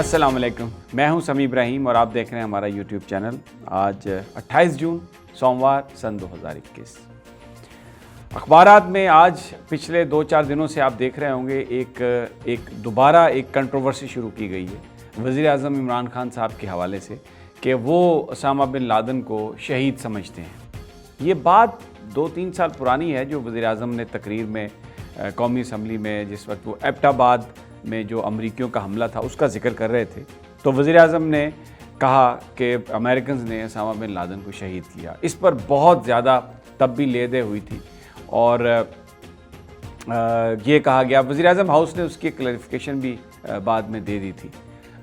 السلام علیکم، میں ہوں سمیع ابراہیم اور آپ دیکھ رہے ہیں ہمارا یوٹیوب چینل۔ آج 28 جون سوموار سن 2021۔ اخبارات میں آج پچھلے 2-4 دنوں سے آپ دیکھ رہے ہوں گے ایک دوبارہ کنٹروورسی شروع کی گئی ہے وزیر اعظم عمران خان صاحب کے حوالے سے کہ وہ اسامہ بن لادن کو شہید سمجھتے ہیں۔ یہ بات 2-3 سال پرانی ہے جو وزیر اعظم نے تقریر میں قومی اسمبلی میں جس وقت وہ ایبٹ آباد میں جو امریکیوں کا حملہ تھا اس کا ذکر کر رہے تھے، تو وزیر اعظم نے کہا کہ امریکنز نے اسامہ بن لادن کو شہید کیا۔ اس پر بہت زیادہ تب بھی لے دے ہوئی تھی اور یہ کہا گیا، وزیر اعظم ہاؤس نے اس کی کلیریفیکیشن بھی بعد میں دے دی تھی۔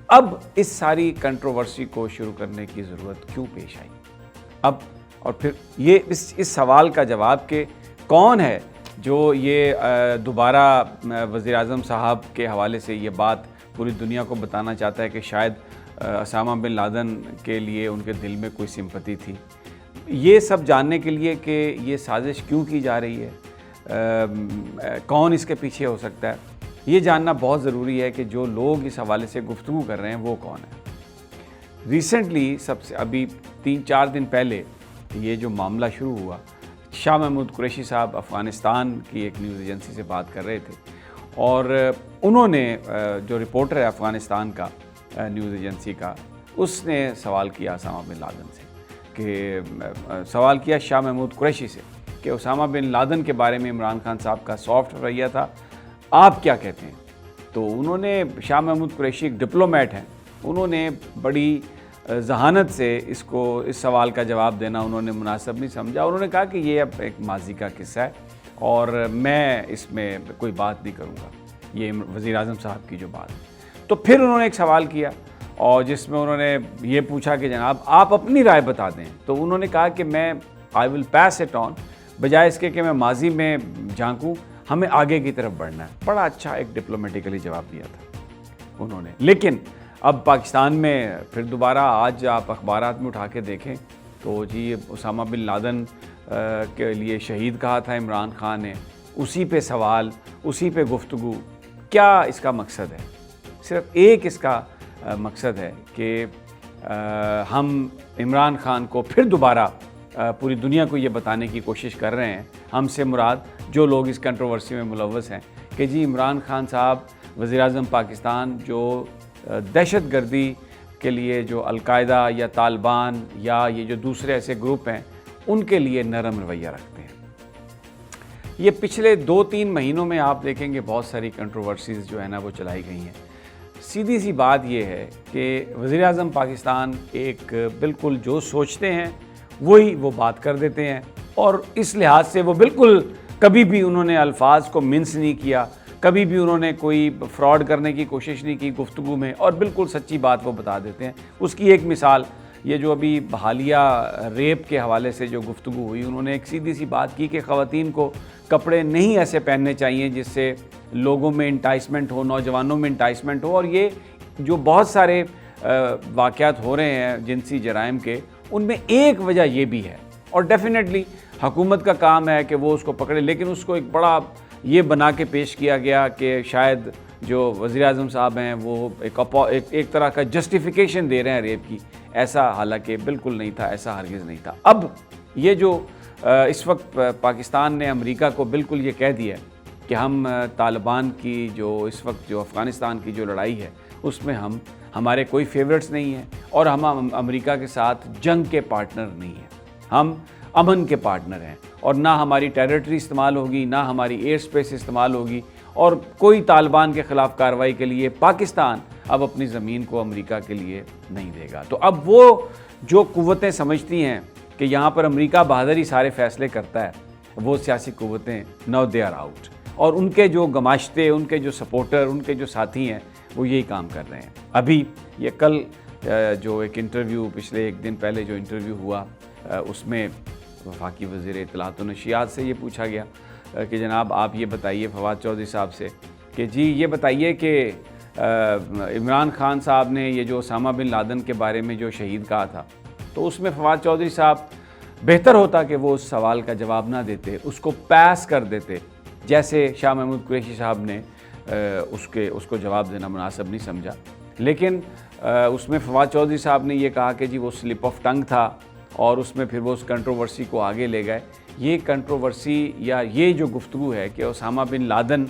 اب اس ساری کنٹروورسی کو شروع کرنے کی ضرورت کیوں پیش آئی؟ اب اور پھر یہ اس سوال کا جواب کہ کون ہے جو یہ دوبارہ وزیر اعظم صاحب کے حوالے سے یہ بات پوری دنیا کو بتانا چاہتا ہے کہ شاید اسامہ بن لادن کے لیے ان کے دل میں کوئی سمپتی تھی۔ یہ سب جاننے کے لیے کہ یہ سازش کیوں کی جا رہی ہے، کون اس کے پیچھے ہو سکتا ہے، یہ جاننا بہت ضروری ہے کہ جو لوگ اس حوالے سے گفتگو کر رہے ہیں وہ کون ہیں۔ ریسنٹلی ابھی 3-4 دن پہلے یہ جو معاملہ شروع ہوا، شاہ محمود قریشی صاحب افغانستان کی ایک نیوز ایجنسی سے بات کر رہے تھے اور انہوں نے جو رپورٹر ہے افغانستان کا نیوز ایجنسی کا، اس نے سوال کیا اسامہ بن لادن سے کہ سوال کیا شاہ محمود قریشی سے کہ اسامہ بن لادن کے بارے میں عمران خان صاحب کا سافٹ رویہ تھا، آپ کیا کہتے ہیں؟ تو انہوں نے، شاہ محمود قریشی ایک ڈپلومیٹ ہیں، انہوں نے بڑی ذہانت سے اس سوال کا جواب دینا انہوں نے مناسب نہیں سمجھا۔ انہوں نے کہا کہ یہ اب ایک ماضی کا قصہ ہے اور میں اس میں کوئی بات نہیں کروں گا، یہ وزیر اعظم صاحب کی جو بات ہے۔ تو پھر انہوں نے ایک سوال کیا اور جس میں انہوں نے یہ پوچھا کہ جناب آپ اپنی رائے بتا دیں، تو انہوں نے کہا کہ میں آئی ول پیس اٹ آن، بجائے اس کے کہ میں ماضی میں جھانکوں، ہمیں آگے کی طرف بڑھنا ہے۔ بڑا اچھا ایک ڈپلومیٹیکلی جواب دیا تھا انہوں نے۔ لیکن اب پاکستان میں پھر دوبارہ آج آپ اخبارات میں اٹھا کے دیکھیں تو جی اسامہ بن لادن کے لیے شہید کہا تھا عمران خان نے، اسی پہ سوال، اسی پہ گفتگو۔ کیا اس کا مقصد ہے؟ صرف ایک اس کا مقصد ہے کہ ہم عمران خان کو پھر دوبارہ پوری دنیا کو یہ بتانے کی کوشش کر رہے ہیں، ہم سے مراد جو لوگ اس کنٹروورسی میں ملوث ہیں، کہ جی عمران خان صاحب وزیر اعظم پاکستان جو دہشت گردی کے لیے جو القاعدہ یا طالبان یا یہ جو دوسرے ایسے گروپ ہیں ان کے لیے نرم رویہ رکھتے ہیں۔ یہ پچھلے 2-3 مہینوں میں آپ دیکھیں گے بہت ساری کنٹروورسیز جو ہے نا وہ چلائی گئی ہیں۔ سیدھی سی بات یہ ہے کہ وزیر اعظم پاکستان ایک بالکل جو سوچتے ہیں وہی وہ بات کر دیتے ہیں، اور اس لحاظ سے وہ بالکل کبھی بھی انہوں نے الفاظ کو منس نہیں کیا، کبھی بھی انہوں نے کوئی فراڈ کرنے کی کوشش نہیں کی گفتگو میں، اور بالکل سچی بات وہ بتا دیتے ہیں۔ اس کی ایک مثال یہ جو ابھی حالیہ ریپ کے حوالے سے جو گفتگو ہوئی، انہوں نے ایک سیدھی سی بات کی کہ خواتین کو کپڑے نہیں ایسے پہننے چاہیے جس سے لوگوں میں انٹائسمنٹ ہو، نوجوانوں میں انٹائسمنٹ ہو، اور یہ جو بہت سارے واقعات ہو رہے ہیں جنسی جرائم کے، ان میں ایک وجہ یہ بھی ہے، اور ڈیفینیٹلی حکومت کا کام ہے کہ وہ اس کو پکڑے، لیکن اس کو ایک بڑا یہ بنا کے پیش کیا گیا کہ شاید جو وزیر اعظم صاحب ہیں وہ ایک طرح کا جسٹیفیکیشن دے رہے ہیں ریپ کی، ایسا حالانکہ بالکل نہیں تھا، ایسا ہرگز نہیں تھا۔ اب یہ جو اس وقت پاکستان نے امریکہ کو بالکل یہ کہہ دیا ہے کہ ہم طالبان کی جو اس وقت جو افغانستان کی جو لڑائی ہے اس میں ہمارے کوئی فیورٹس نہیں ہیں، اور ہم امریکہ کے ساتھ جنگ کے پارٹنر نہیں ہیں، ہم امن کے پارٹنر ہیں، اور نہ ہماری ٹیریٹری استعمال ہوگی، نہ ہماری ایئر سپیس استعمال ہوگی، اور کوئی طالبان کے خلاف کارروائی کے لیے پاکستان اب اپنی زمین کو امریکہ کے لیے نہیں دے گا۔ تو اب وہ جو قوتیں سمجھتی ہیں کہ یہاں پر امریکہ بہادری سارے فیصلے کرتا ہے، وہ سیاسی قوتیں نو دے آر آؤٹ، اور ان کے جو گماشتے، ان کے جو سپورٹر، ان کے جو ساتھی ہیں وہ یہی کام کر رہے ہیں۔ ابھی یہ کل جو ایک انٹرویو پچھلے 1 دن پہلے جو انٹرویو ہوا، اس میں وفاقی وزیر اطلاعات و نشریات سے یہ پوچھا گیا کہ جناب آپ یہ بتائیے فواد چودھری صاحب سے کہ جی یہ بتائیے کہ عمران خان صاحب نے یہ جو اسامہ بن لادن کے بارے میں جو شہید کہا تھا، تو اس میں فواد چودھری صاحب بہتر ہوتا کہ وہ اس سوال کا جواب نہ دیتے، اس کو پیس کر دیتے، جیسے شاہ محمود قریشی صاحب نے اس کو جواب دینا مناسب نہیں سمجھا۔ لیکن اس میں فواد چودھری صاحب نے یہ کہا کہ جی وہ سلپ آف ٹنگ تھا اور اس میں پھر وہ اس کنٹروورسی کو آگے لے گئے. یہ کنٹروورسی یا یہ جو گفتگو ہے کہ اسامہ بن لادن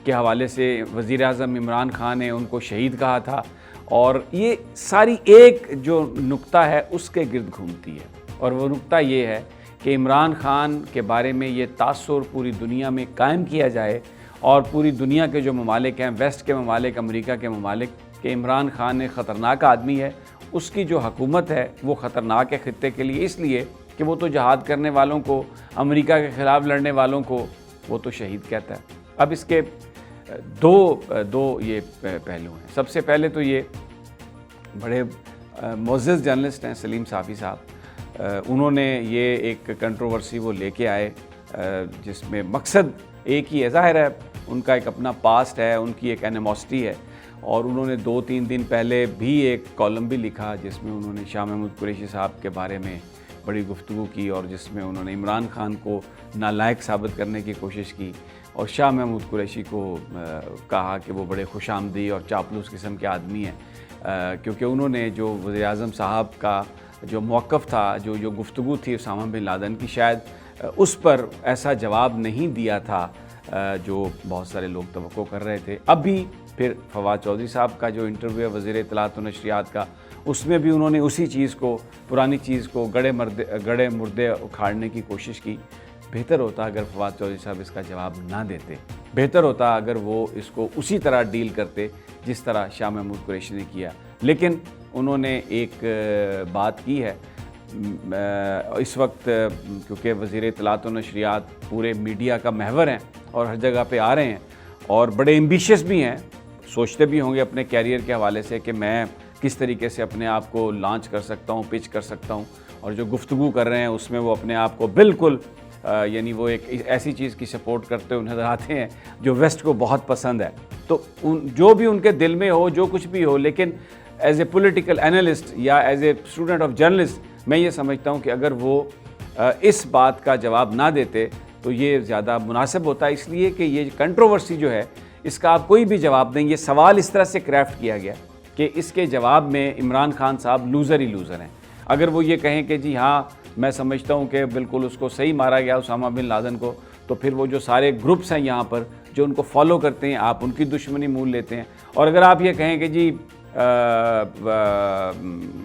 کے حوالے سے وزیر اعظم عمران خان نے ان کو شہید کہا تھا، اور یہ ساری ایک جو نقطہ ہے اس کے گرد گھومتی ہے، اور وہ نقطہ یہ ہے کہ عمران خان کے بارے میں یہ تاثر پوری دنیا میں قائم کیا جائے، اور پوری دنیا کے جو ممالک ہیں، ویسٹ کے ممالک، امریکہ کے ممالک، کہ عمران خان ایک خطرناک آدمی ہے. اس کی جو حکومت ہے وہ خطرناک ہے خطے کے لیے، اس لیے کہ وہ تو جہاد کرنے والوں کو، امریکہ کے خلاف لڑنے والوں کو وہ تو شہید کہتا ہے. اب اس کے دو یہ پہلو ہیں. سب سے پہلے تو یہ بڑے معزز جرنلسٹ ہیں سلیم صافی صاحب، انہوں نے یہ ایک کنٹروورسی وہ لے کے آئے جس میں مقصد ایک ہی ہے. ظاہر ہے ان کا ایک اپنا پاسٹ ہے، ان کی ایک اینیموسٹی ہے، اور انہوں نے 2-3 دن پہلے بھی ایک کالم بھی لکھا جس میں انہوں نے شاہ محمود قریشی صاحب کے بارے میں بڑی گفتگو کی، اور جس میں انہوں نے عمران خان کو نالائق ثابت کرنے کی کوشش کی، اور شاہ محمود قریشی کو کہا کہ وہ بڑے خوش آمدی اور چاپلوس قسم کے آدمی ہیں، کیونکہ انہوں نے جو وزیر اعظم صاحب کا جو موقف تھا، جو گفتگو تھی اسامہ بن لادن کی، شاید اس پر ایسا جواب نہیں دیا تھا جو بہت سارے لوگ توقع کر رہے تھے. اب بھی پھر فواد چودھری صاحب کا جو انٹرویو ہے وزیر اطلاعات و نشریات کا، اس میں بھی انہوں نے اسی چیز کو، پرانی چیز کو، گڑے مردے اکھاڑنے کی کوشش کی. بہتر ہوتا اگر فواد چودھری صاحب اس کا جواب نہ دیتے، بہتر ہوتا اگر وہ اس کو اسی طرح ڈیل کرتے جس طرح شاہ محمود قریشی نے کیا. لیکن انہوں نے ایک بات کی ہے اس وقت، کیونکہ وزیر اطلاعات و نشریات پورے میڈیا کا محور ہیں اور ہر جگہ پہ آ رہے ہیں، اور بڑے ایمبیشیس بھی ہیں، سوچتے بھی ہوں گے اپنے کیریئر کے حوالے سے کہ میں کس طریقے سے اپنے آپ کو لانچ کر سکتا ہوں، پچ کر سکتا ہوں، اور جو گفتگو کر رہے ہیں اس میں وہ اپنے آپ کو بالکل یعنی وہ ایک ایسی چیز کی سپورٹ کرتے ہوئے نظر آتے ہیں جو ویسٹ کو بہت پسند ہے. تو جو بھی ان کے دل میں ہو، جو کچھ بھی ہو، لیکن ایز اے پولیٹیکل اینالسٹ یا as a student of journalist میں یہ سمجھتا ہوں کہ اگر وہ اس بات کا جواب نہ دیتے تو یہ زیادہ مناسب ہوتا ہے، اس لیے کہ یہ کنٹروورسی جو ہے اس کا آپ کوئی بھی جواب دیں. یہ سوال اس طرح سے کرافٹ کیا گیا کہ اس کے جواب میں عمران خان صاحب لوزر ہی لوزر ہیں. اگر وہ یہ کہیں کہ جی ہاں میں سمجھتا ہوں کہ بالکل اس کو صحیح مارا گیا اسامہ بن لادن کو، تو پھر وہ جو سارے گروپس ہیں یہاں پر جو ان کو فالو کرتے ہیں، آپ ان کی دشمنی مول لیتے ہیں. اور اگر آپ یہ کہیں کہ جی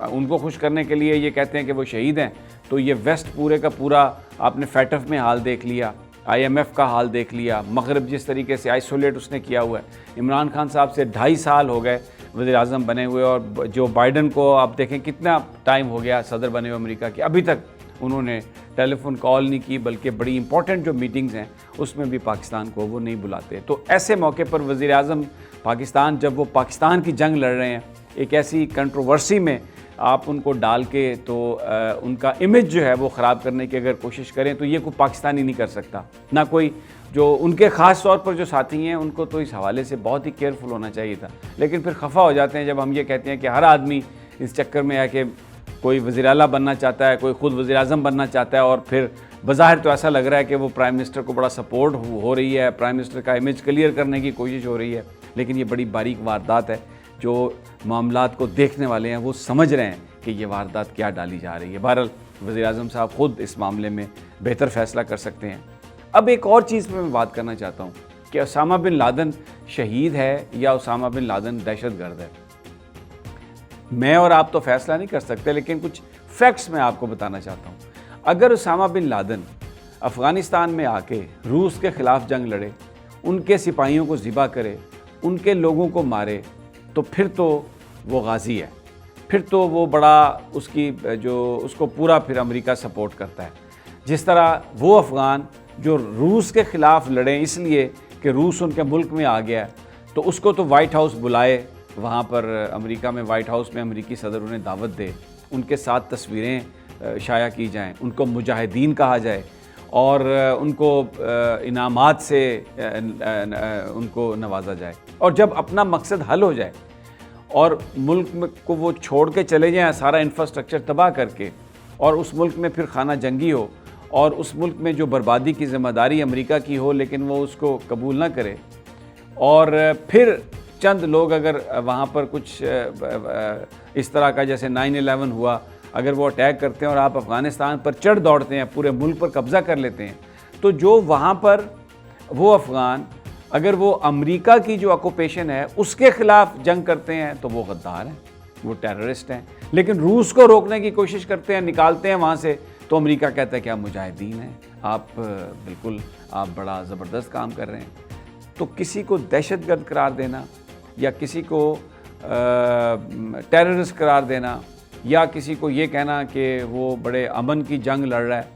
ان کو خوش کرنے کے لیے یہ کہتے ہیں کہ وہ شہید ہیں، تو یہ ویسٹ پورے کا پورا آپ نے فیٹف میں حال دیکھ لیا، IMF کا حال دیکھ لیا، مغرب جس طریقے سے آئسولیٹ اس نے کیا ہوا ہے. عمران خان صاحب سے 2.5 سال ہو گئے وزیر اعظم بنے ہوئے، اور جو بائیڈن کو آپ دیکھیں کتنا ٹائم ہو گیا صدر بنے ہوئے امریکہ کے، ابھی تک انہوں نے ٹیلی فون کال نہیں کی، بلکہ بڑی امپورٹنٹ جو میٹنگز ہیں اس میں بھی پاکستان کو وہ نہیں بلاتے. تو ایسے موقع پر وزیر اعظم پاکستان، جب وہ پاکستان کی جنگ لڑ رہے ہیں، ایک ایسی کنٹروورسی میں آپ ان کو ڈال کے تو ان کا امیج جو ہے وہ خراب کرنے کی اگر کوشش کریں تو یہ کوئی پاکستانی نہیں کر سکتا، نہ کوئی جو ان کے خاص طور پر جو ساتھی ہیں ان کو تو اس حوالے سے بہت ہی کیئرفل ہونا چاہیے تھا. لیکن پھر خفا ہو جاتے ہیں جب ہم یہ کہتے ہیں کہ ہر آدمی اس چکر میں ہے کہ کوئی وزیر اعلیٰ بننا چاہتا ہے، کوئی خود وزیر اعظم بننا چاہتا ہے، اور پھر بظاہر تو ایسا لگ رہا ہے کہ وہ پرائم منسٹر کو بڑا سپورٹ ہو رہی ہے، پرائم منسٹر کا امیج کلیئر کرنے کی کوشش ہو رہی ہے. لیکن یہ بڑی باریک واردات ہے، جو معاملات کو دیکھنے والے ہیں وہ سمجھ رہے ہیں کہ یہ واردات کیا ڈالی جا رہی ہے. بہرحال وزیر اعظم صاحب خود اس معاملے میں بہتر فیصلہ کر سکتے ہیں. اب ایک اور چیز پہ میں بات کرنا چاہتا ہوں کہ اسامہ بن لادن شہید ہے یا اسامہ بن لادن دہشت گرد ہے. میں اور آپ تو فیصلہ نہیں کر سکتے، لیکن کچھ فیکٹس میں آپ کو بتانا چاہتا ہوں. اگر اسامہ بن لادن افغانستان میں آ کے روس کے خلاف جنگ لڑے، ان کے سپاہیوں کو ذبح کرے، ان کے لوگوں کو مارے، تو پھر تو وہ غازی ہے، پھر تو وہ بڑا اس کو پورا پھر امریکہ سپورٹ کرتا ہے. جس طرح وہ افغان جو روس کے خلاف لڑیں اس لیے کہ روس ان کے ملک میں آ گیا، تو اس کو تو وائٹ ہاؤس بلائے، وہاں پر امریکہ میں وائٹ ہاؤس میں امریکی صدر انہیں دعوت دے، ان کے ساتھ تصویریں شائع کی جائیں، ان کو مجاہدین کہا جائے، اور ان کو انعامات سے ان کو نوازا جائے. اور جب اپنا مقصد حل ہو جائے اور ملک کو وہ چھوڑ کے چلے جائیں سارا انفراسٹرکچر تباہ کر کے، اور اس ملک میں پھر خانہ جنگی ہو، اور اس ملک میں جو بربادی کی ذمہ داری امریکہ کی ہو لیکن وہ اس کو قبول نہ کرے، اور پھر چند لوگ اگر وہاں پر کچھ اس طرح کا جیسے 9/11 ہوا، اگر وہ اٹیک کرتے ہیں اور آپ افغانستان پر چڑھ دوڑتے ہیں، پورے ملک پر قبضہ کر لیتے ہیں، تو جو وہاں پر وہ افغان اگر وہ امریکہ کی جو آکوپیشن ہے اس کے خلاف جنگ کرتے ہیں تو وہ غدار ہیں، وہ ٹیررسٹ ہیں. لیکن روس کو روکنے کی کوشش کرتے ہیں، نکالتے ہیں وہاں سے، تو امریکہ کہتا ہے کہ آپ مجاہدین ہیں، آپ بالکل آپ بڑا زبردست کام کر رہے ہیں. تو کسی کو دہشت گرد قرار دینا یا کسی کو ٹیررسٹ قرار دینا یا کسی کو یہ کہنا کہ وہ بڑے امن کی جنگ لڑ رہا ہے،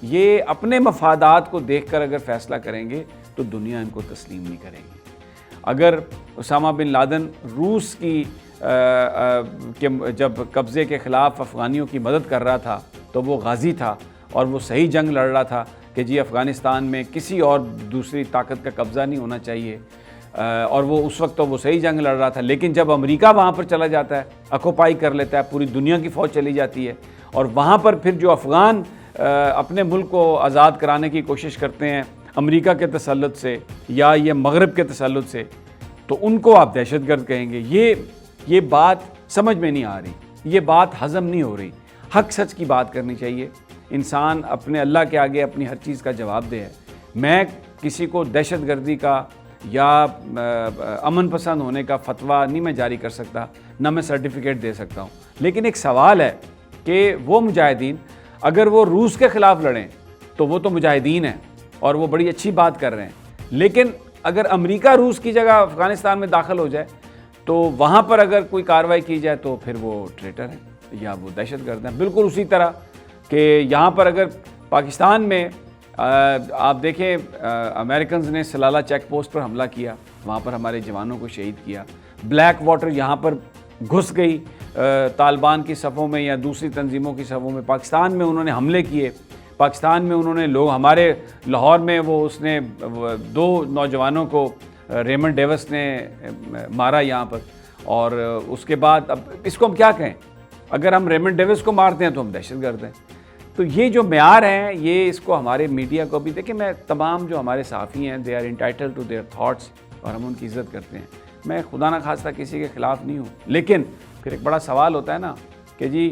یہ اپنے مفادات کو دیکھ کر اگر فیصلہ کریں گے تو دنیا ان کو تسلیم نہیں کرے گی. اگر اسامہ بن لادن روس کی جب قبضے کے خلاف افغانیوں کی مدد کر رہا تھا تو وہ غازی تھا اور وہ صحیح جنگ لڑ رہا تھا کہ جی افغانستان میں کسی اور دوسری طاقت کا قبضہ نہیں ہونا چاہیے، اور وہ اس وقت تو وہ صحیح جنگ لڑ رہا تھا. لیکن جب امریکہ وہاں پر چلا جاتا ہے، آکوپائی کر لیتا ہے، پوری دنیا کی فوج چلی جاتی ہے، اور وہاں پر پھر جو افغان اپنے ملک کو آزاد کرانے کی کوشش کرتے ہیں امریکہ کے تسلط سے یا یہ مغرب کے تسلط سے، تو ان کو آپ دہشت گرد کہیں گے. یہ بات سمجھ میں نہیں آ رہی، یہ بات ہضم نہیں ہو رہی. حق سچ کی بات کرنی چاہیے. انسان اپنے اللہ کے آگے اپنی ہر چیز کا جواب دے ہے. میں کسی کو دہشت گردی کا یا امن پسند ہونے کا فتویٰ نہیں میں جاری کر سکتا، نہ میں سرٹیفکیٹ دے سکتا ہوں. لیکن ایک سوال ہے کہ وہ مجاہدین اگر وہ روس کے خلاف لڑیں تو وہ تو مجاہدین ہیں اور وہ بڑی اچھی بات کر رہے ہیں. لیکن اگر امریکہ روس کی جگہ افغانستان میں داخل ہو جائے تو وہاں پر اگر کوئی کارروائی کی جائے تو پھر وہ ٹریٹر ہیں یا وہ دہشت گرد ہیں. بالکل اسی طرح کہ یہاں پر اگر پاکستان میں آپ دیکھیں امریکنز نے سلالہ چیک پوسٹ پر حملہ کیا، وہاں پر ہمارے جوانوں کو شہید کیا. بلیک واٹر یہاں پر گھس گئی طالبان کی صفوں میں یا دوسری تنظیموں کی صفوں میں. پاکستان میں انہوں نے حملے کیے، پاکستان میں انہوں نے لوگ، ہمارے لاہور میں وہ اس نے 2 نوجوانوں کو ریمنڈ ڈیوس نے مارا یہاں پر. اور اس کے بعد اب اس کو ہم کیا کہیں؟ اگر ہم ریمنڈ ڈیوس کو مارتے ہیں تو ہم دہشت گرد ہیں. تو یہ جو معیار ہیں یہ اس کو ہمارے میڈیا کو بھی دیکھیں. میں تمام جو ہمارے صحافی ہیں they are entitled to their thoughts اور ہم ان کی عزت کرتے ہیں. میں خدا نہ خواستہ کسی کے خلاف نہیں ہوں. لیکن پھر ایک بڑا سوال ہوتا ہے نا کہ جی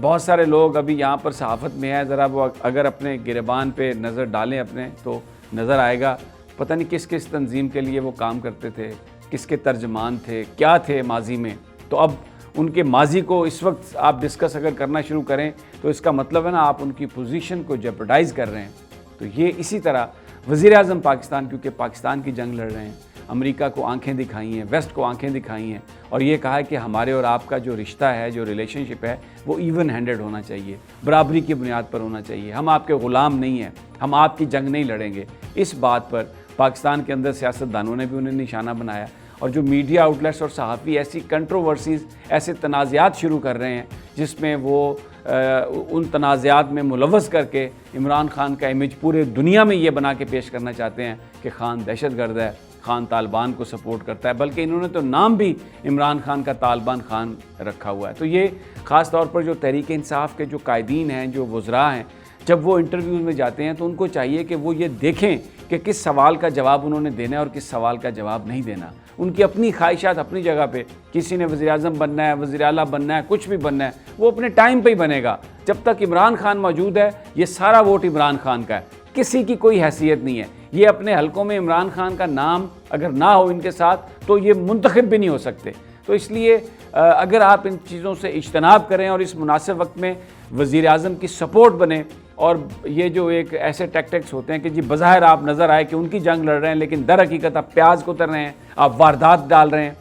بہت سارے لوگ ابھی یہاں پر صحافت میں ہیں، ذرا وہ اگر اپنے گریبان پہ نظر ڈالیں اپنے تو نظر آئے گا پتہ نہیں کس کس تنظیم کے لیے وہ کام کرتے تھے، کس کے ترجمان تھے، کیا تھے ماضی میں. تو اب ان کے ماضی کو اس وقت آپ ڈسکس اگر کرنا شروع کریں تو اس کا مطلب ہے نا آپ ان کی پوزیشن کو جیپرڈائز کر رہے ہیں. تو یہ اسی طرح وزیر اعظم پاکستان کیونکہ پاکستان کی جنگ لڑ رہے ہیں، امریکہ کو آنکھیں دکھائی ہیں، ویسٹ کو آنکھیں دکھائی ہیں اور یہ کہا ہے کہ ہمارے اور آپ کا جو رشتہ ہے، جو ریلیشن شپ ہے وہ ایون ہینڈڈ ہونا چاہیے، برابری کی بنیاد پر ہونا چاہیے. ہم آپ کے غلام نہیں ہیں، ہم آپ کی جنگ نہیں لڑیں گے. اس بات پر پاکستان کے اندر سیاستدانوں نے بھی انہیں نشانہ بنایا اور جو میڈیا آؤٹلیٹس اور صحافی ایسی کنٹروورسیز، ایسے تنازعات شروع کر رہے ہیں جس میں وہ ان تنازعات میں ملوث کر کے عمران خان کا امیج پورے دنیا میں یہ بنا کے پیش کرنا چاہتے ہیں کہ خان دہشت گرد ہے، خان طالبان کو سپورٹ کرتا ہے. بلکہ انہوں نے تو نام بھی عمران خان کا طالبان خان رکھا ہوا ہے. تو یہ خاص طور پر جو تحریک انصاف کے جو قائدین ہیں، جو وزراء ہیں، جب وہ انٹرویوز میں جاتے ہیں تو ان کو چاہیے کہ وہ یہ دیکھیں کہ کس سوال کا جواب انہوں نے دینا ہے اور کس سوال کا جواب نہیں دینا. ان کی اپنی خواہشات اپنی جگہ پہ، کسی نے وزیر اعظم بننا ہے، وزیر اعلیٰ بننا ہے، کچھ بھی بننا ہے، وہ اپنے ٹائم پہ ہی بنے گا. جب تک عمران خان موجود ہے یہ سارا ووٹ عمران خان کا ہے، کسی کی کوئی حیثیت نہیں ہے. یہ اپنے حلقوں میں عمران خان کا نام اگر نہ ہو ان کے ساتھ تو یہ منتخب بھی نہیں ہو سکتے. تو اس لیے اگر آپ ان چیزوں سے اجتناب کریں اور اس مناسب وقت میں وزیر اعظم کی سپورٹ بنیں، اور یہ جو ایک ایسے ٹیکٹکس ہوتے ہیں کہ جی بظاہر آپ نظر آئے کہ ان کی جنگ لڑ رہے ہیں لیکن در حقیقت آپ پیاز کو تر رہے ہیں، آپ واردات ڈال رہے ہیں،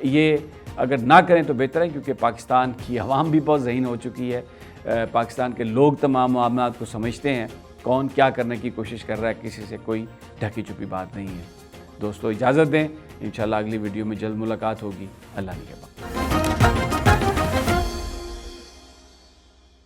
یہ اگر نہ کریں تو بہتر ہے. کیونکہ پاکستان کی عوام بھی بہت ذہین ہو چکی ہے، پاکستان کے لوگ تمام معاملات کو سمجھتے ہیں، کون کیا کرنے کی کوشش کر رہا ہے، کسی سے کوئی ڈھکی چھپی بات نہیں ہے. دوستو اجازت دیں، انشاءاللہ اگلی ویڈیو میں جلد ملاقات ہوگی. اللہ نگہبان.